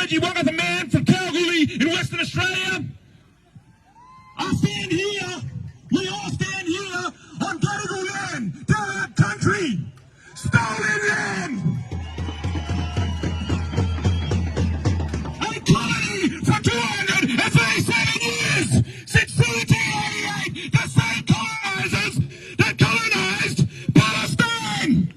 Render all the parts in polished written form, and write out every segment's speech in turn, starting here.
Yonagy, one of the man from Kalgoorlie in Western Australia. I stand here, we all stand here on Gadigal land, our country, stolen land. A colony for 237 years, since 1788, the same colonizers that colonized Palestine.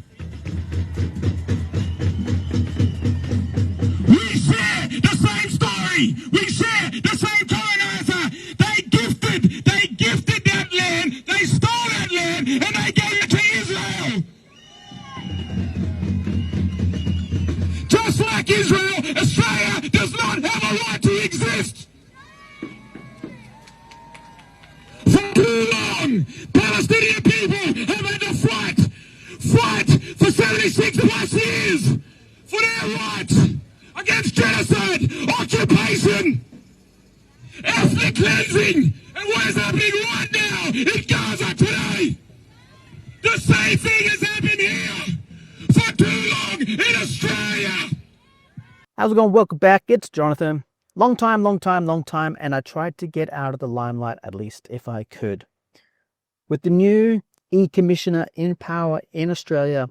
We share the same story. We share the same colonizer. They gifted that land. They stole that land and they gave it to Israel. Just like Israel, Australia does not have a right to exist. For too long, Palestinian people have had to fight for 76 plus years for their rights against genocide, occupation, ethnic cleansing, and what is happening right now in Gaza today. The same thing has happened here for too long in Australia. How's it going? Welcome back. It's Jonathan. Long time, and I tried to get out of the limelight at least if I could. With the new E-Commissioner in power in Australia,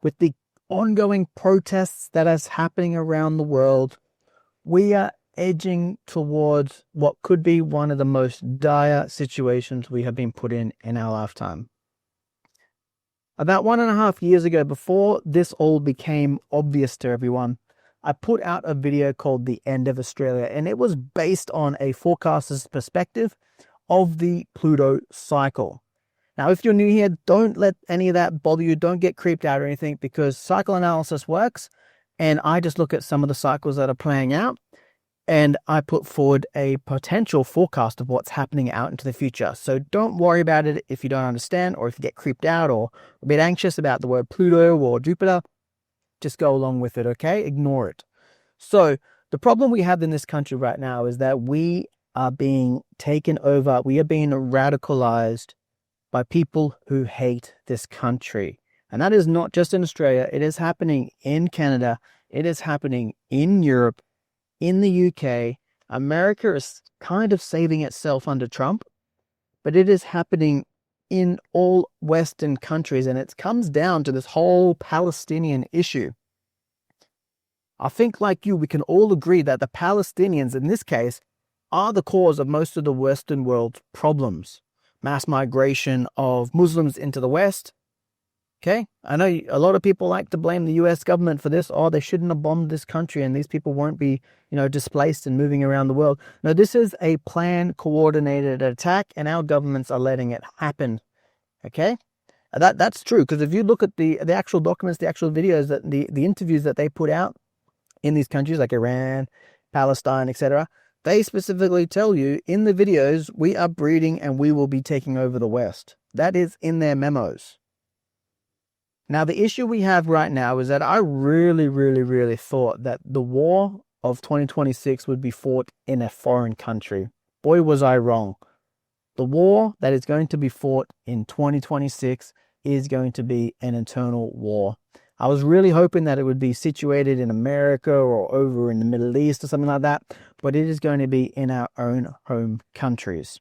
with the ongoing protests that is happening around the world, we are edging towards what could be one of the most dire situations we have been put in our lifetime. About 1.5 years ago, before this all became obvious to everyone, I put out a video called The End of Australia, and it was based on a forecaster's perspective of the Pluto cycle. Now, if you're new here, don't let any of that bother you. Don't get creeped out or anything, because cycle analysis works, and I just look at some of the cycles that are playing out, and I put forward a potential forecast of what's happening out into the future. So don't worry about it if you don't understand, or if you get creeped out or a bit anxious about the word Pluto or Jupiter. Just go along with it, okay? Ignore it. So the problem we have in this country right now is that we are being taken over. We are being radicalized by people who hate this country. And that is not just in Australia. It is happening in Canada. It is happening in Europe, in the UK. America is kind of saving itself under Trump, but it is happening in all Western countries, and it comes down to this whole Palestinian issue. I think, like you, we can all agree that the Palestinians, in this case, are the cause of most of the Western world's problems. Mass migration of Muslims into the West. Okay, I know a lot of people like to blame the US government for this. Oh, they shouldn't have bombed this country and these people won't be, displaced and moving around the world. No, this is a planned, coordinated attack, and our governments are letting it happen. Okay, that's true, because if you look at the actual documents, the actual videos, that the interviews that they put out in these countries like Iran, Palestine, etc., they specifically tell you in the videos, we are breeding and we will be taking over the West. That is in their memos. Now, the issue we have right now is that I really thought that the war of 2026 would be fought in a foreign country. Boy, was I wrong. The war that is going to be fought in 2026 is going to be an internal war. I was really hoping that it would be situated in America or over in the Middle East or something like that, but it is going to be in our own home countries.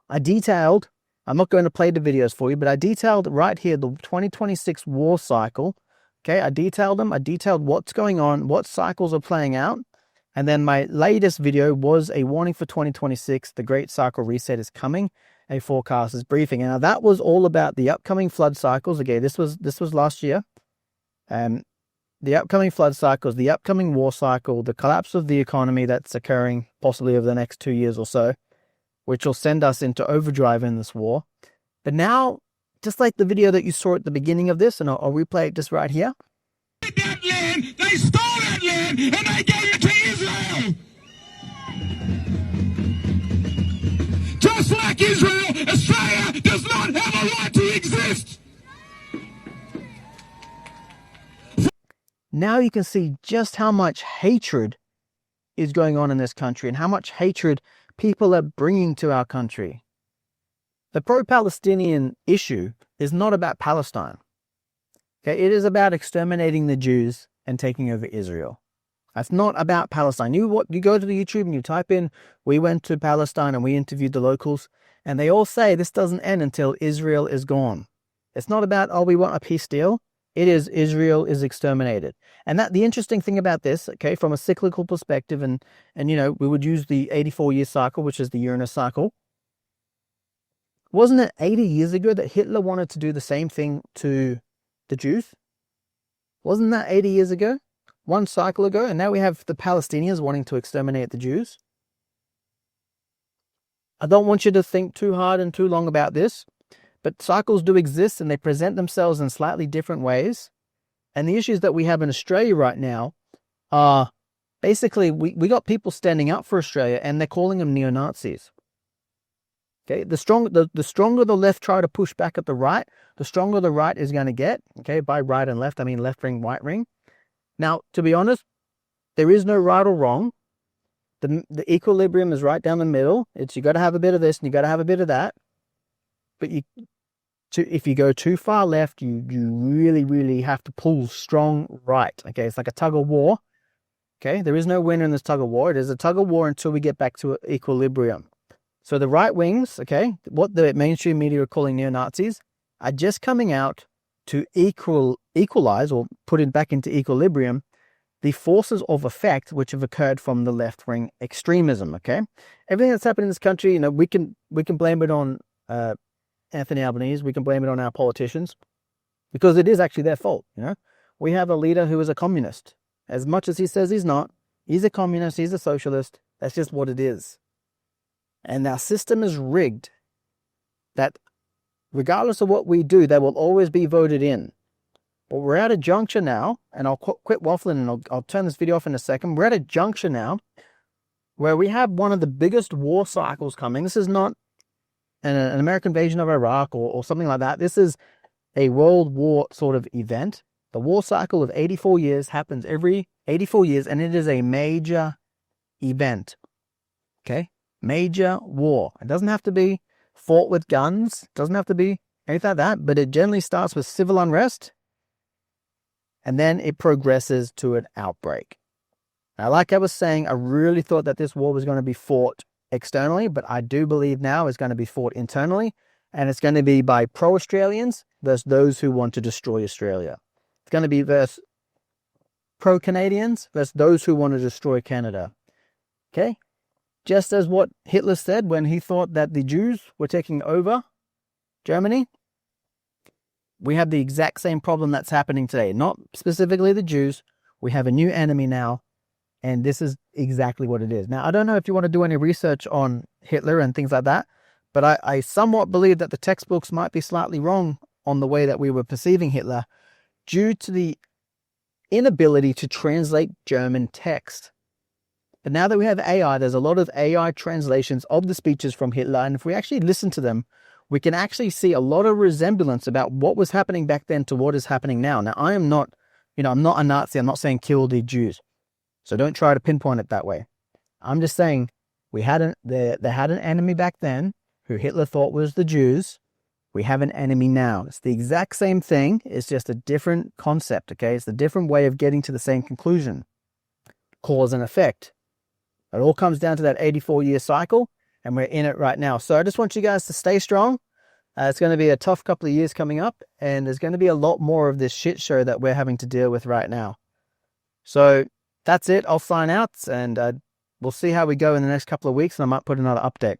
I'm not going to play the videos for you, but I detailed right here the 2026 war cycle. Okay, I detailed them. I detailed what's going on, what cycles are playing out. And then my latest video was a warning for 2026. The Great Cycle Reset is coming, a forecaster's briefing. And now that was all about the upcoming flood cycles. Okay, this was last year. The upcoming flood cycles, the upcoming war cycle, the collapse of the economy that's occurring possibly over the next 2 years or so, which will send us into overdrive in this war. But now, just like the video that you saw at the beginning of this, and I'll replay it just right here. That land, they stole that land, and they gave it to Israel. Just like Israel, Australia does not have a right to exist. Now you can see just how much hatred is going on in this country and how much hatred people are bringing to our country. The pro-Palestinian issue is not about Palestine. Okay, it is about exterminating the Jews and taking over Israel. That's not about Palestine. You go to the YouTube and you type in, we went to Palestine and we interviewed the locals, and they all say this doesn't end until Israel is gone. It's not about, oh, we want a peace deal. It is Israel is exterminated. And that the interesting thing about this, okay, from a cyclical perspective, and we would use the 84-year cycle, which is the Uranus cycle. Wasn't it 80 years ago that Hitler wanted to do the same thing to the Jews? Wasn't that 80 years ago? One cycle ago, and now we have the Palestinians wanting to exterminate the Jews. I don't want you to think too hard and too long about this, but cycles do exist and they present themselves in slightly different ways. And the issues that we have in Australia right now are basically, we got people standing up for Australia and they're calling them neo-Nazis. Okay, the stronger the left try to push back at the right, the stronger the right is going to get. Okay, by right and left, I mean left ring, right ring. Now, to be honest, there is no right or wrong. The equilibrium is right down the middle. It's you got to have a bit of this and you got to have a bit of that. But if you go too far left, you really, really have to pull strong right. Okay, it's like a tug of war. Okay, there is no winner in this tug of war. It is a tug of war until we get back to equilibrium. So the right wings, okay, what the mainstream media are calling neo-Nazis, are just coming out to equalize or put it back into equilibrium the forces of effect which have occurred from the left-wing extremism. Okay, everything that's happened in this country, we can blame it on Anthony Albanese. We can blame it on our politicians because it is actually their fault. We have a leader who is a communist. As much as he says he's not, he's a communist. He's a socialist. That's just what it is. And our system is rigged that regardless of what we do, they will always be voted in. But we're at a juncture now, and I'll quit waffling and I'll turn this video off in a second. We're at a juncture now where we have one of the biggest war cycles coming. This is not an American invasion of Iraq or something like that. This is a world war sort of event. The war cycle of 84 years happens every 84 years, and it is a major event. Okay? Major war. It doesn't have to be fought with guns. It doesn't have to be anything like that, but it generally starts with civil unrest, and then it progresses to an outbreak. Now, like I was saying, I really thought that this war was going to be fought externally, but I do believe now it's going to be fought internally, and it's going to be by pro-Australians versus those who want to destroy Australia. It's going to be versus pro-Canadians versus those who want to destroy Canada. Okay? Just as what Hitler said when he thought that the Jews were taking over Germany, we have the exact same problem that's happening today. Not specifically the Jews. We have a new enemy now, and this is exactly what it is. Now, I don't know if you want to do any research on Hitler and things like that, but I somewhat believe that the textbooks might be slightly wrong on the way that we were perceiving Hitler due to the inability to translate German text. But now that we have AI, there's a lot of AI translations of the speeches from Hitler, and if we actually listen to them, we can actually see a lot of resemblance about what was happening back then to what is happening now. Now, I am not, I'm not a Nazi. I'm not saying kill the Jews. So don't try to pinpoint it that way. I'm just saying they had an enemy back then who Hitler thought was the Jews. We have an enemy now. It's the exact same thing. It's just a different concept, okay? It's a different way of getting to the same conclusion. Cause and effect. It all comes down to that 84-year cycle, and we're in it right now. So I just want you guys to stay strong. It's going to be a tough couple of years coming up, and there's going to be a lot more of this shit show that we're having to deal with right now. So that's it. I'll sign out, and we'll see how we go in the next couple of weeks, and I might put another update.